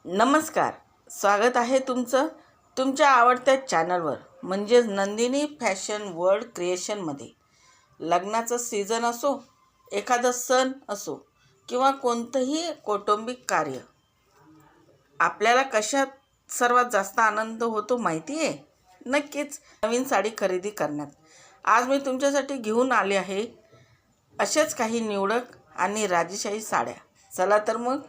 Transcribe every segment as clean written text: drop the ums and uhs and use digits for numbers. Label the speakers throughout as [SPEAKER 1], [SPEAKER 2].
[SPEAKER 1] नमस्कार, स्वागत आहे तुमचं तुमच्या आवडत्या चॅनलवर म्हणजेच नंदिनी फॅशन वर्ल्ड क्रिएशनमध्ये. लग्नाचं सीझन असो, एखादा सण असो किंवा कोणतंही कौटुंबिक कार्य, आपल्याला कशात सर्वात जास्त आनंद होतो माहिती आहे? नक्कीच नवीन साडी खरेदी करण्यात. आज मी तुमच्यासाठी घेऊन आले आहे अशाच काही निवडक आणि राजेशाही साड्या. चला तर मग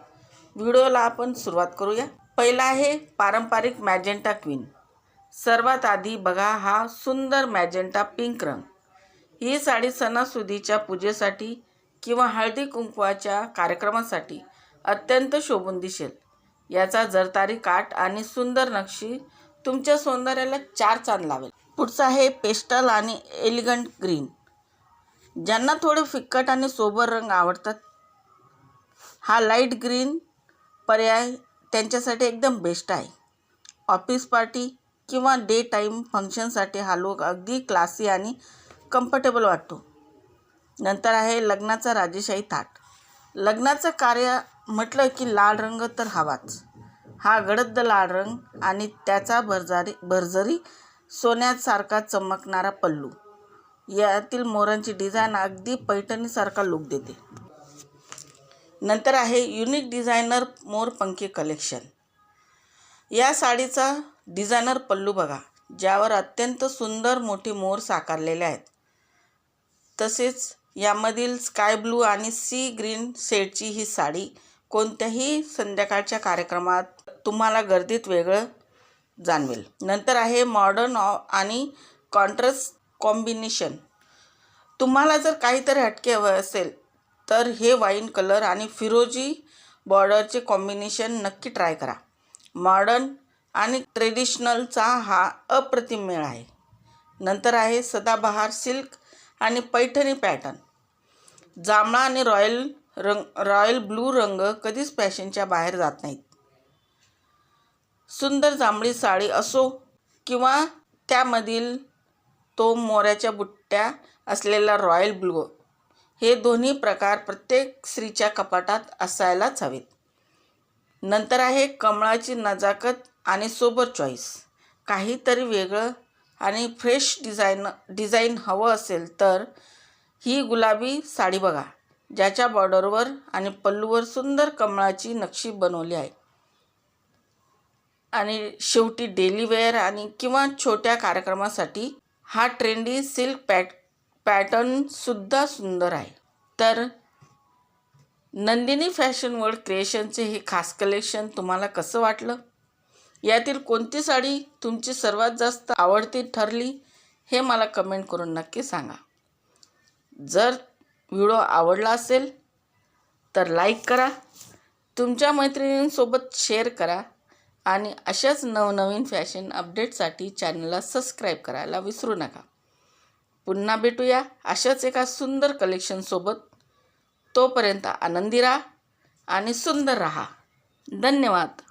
[SPEAKER 1] व्हिडिओला आपण सुरुवात करूया. पहिला आहे पारंपरिक मॅजेंटा क्वीन. सर्वात आधी बघा हा सुंदर मॅजेंटा पिंक रंग. ही साडी सणासुदीच्या पूजेसाठी किंवा हळदी कुंकवाच्या कार्यक्रमासाठी अत्यंत शोभून दिसेल. याचा जरतारी काठ आणि सुंदर नक्षी तुमच्या सौंदर्याला चार चांद लावेल. पुढचा आहे पेस्टल आणि एलिगंट ग्रीन. ज्यांना थोडे फिक्कट आणि सोबर रंग आवडतात, हा लाईट ग्रीन पर्याय त्यांच्यासाठी एकदम बेस्ट आहे. ऑफिस पार्टी किंवा डे टाईम फंक्शनसाठी हा लूक अगदी क्लासी आणि कम्फर्टेबल वाटतो. नंतर आहे लग्नाचा राजेशाही थाट. लग्नाचं कार्य म्हटलं की लाल रंग तर हवाच. हा गडद लाल रंग आणि त्याचा भरजरी सोन्यासारखा चमकणारा पल्लू, यातील मोरांची डिझाईन अगदी पैठणीसारखा लूक देते. नंतर आहे युनिक डिझायनर मोरपंखी कलेक्शन. या साडीचा डिझायनर पल्लू बघा, ज्यावर अत्यंत सुंदर मोठे मोर साकारलेले आहेत. तसेच यामधील स्काय ब्लू आणि सी ग्रीन शेडची ही साडी कोणत्याही संध्याकाळच्या कार्यक्रमात तुम्हाला गर्दीत वेगळं जाणवेल. नंतर आहे मॉडर्न आणि कॉन्ट्रास्ट कॉम्बिनेशन. तुम्हाला जर काहीतरी हटके हवं असेल तर हे वाईन कलर आणि फिरोजी बॉर्डरचे कॉम्बिनेशन नक्की ट्राय करा. मॉडर्न आणि ट्रेडिशनलचा हा अप्रतिम मेळ आहे. नंतर आहे सदाबहार सिल्क आणि पैठणी पॅटर्न. जांभळा आणि रॉयल ब्लू रंग कधीच फॅशनच्या बाहेर जात नाहीत. सुंदर जांभळी साडी असो किंवा त्यामधील तो मोराच्या बुट्ट्या असलेला रॉयल ब्लू, हे दोन्ही प्रकार प्रत्येक स्त्रीच्या कपाटात असायलाच हवेत. नंतर आहे कमळाची नजाकत आणि सोबर चॉईस. काहीतरी वेगळं आणि फ्रेश डिझाईन हवं असेल तर ही गुलाबी साडी बघा, ज्याच्या बॉर्डरवर आणि पल्लूवर सुंदर कमळाची नक्षी बनवली आहे. आणि शेवटी डेली वेअर आणि किंवा छोट्या कार्यक्रमासाठी हा ट्रेंडी सिल्क पॅटर्नसुद्धा सुंदर आहे. तर नंदिनी फॅशन वर्ल्ड क्रिएशनचे हे खास कलेक्शन तुम्हाला कसं वाटलं? यातील कोणती साडी तुमची सर्वात जास्त आवडती ठरली हे मला कमेंट करून नक्की सांगा. जर व्हिडिओ आवडला असेल तर लाईक करा, तुमच्या मैत्रिणींसोबत शेअर करा आणि अशाच नवनवीन फॅशन अपडेटसाठी चॅनलला सबस्क्राईब करायला विसरू नका. पुन्हा भेटूया अशाच एका सुंदर कलेक्शनसोबत. तोपर्यंत आनंदी राहा आणि सुंदर राहा. धन्यवाद.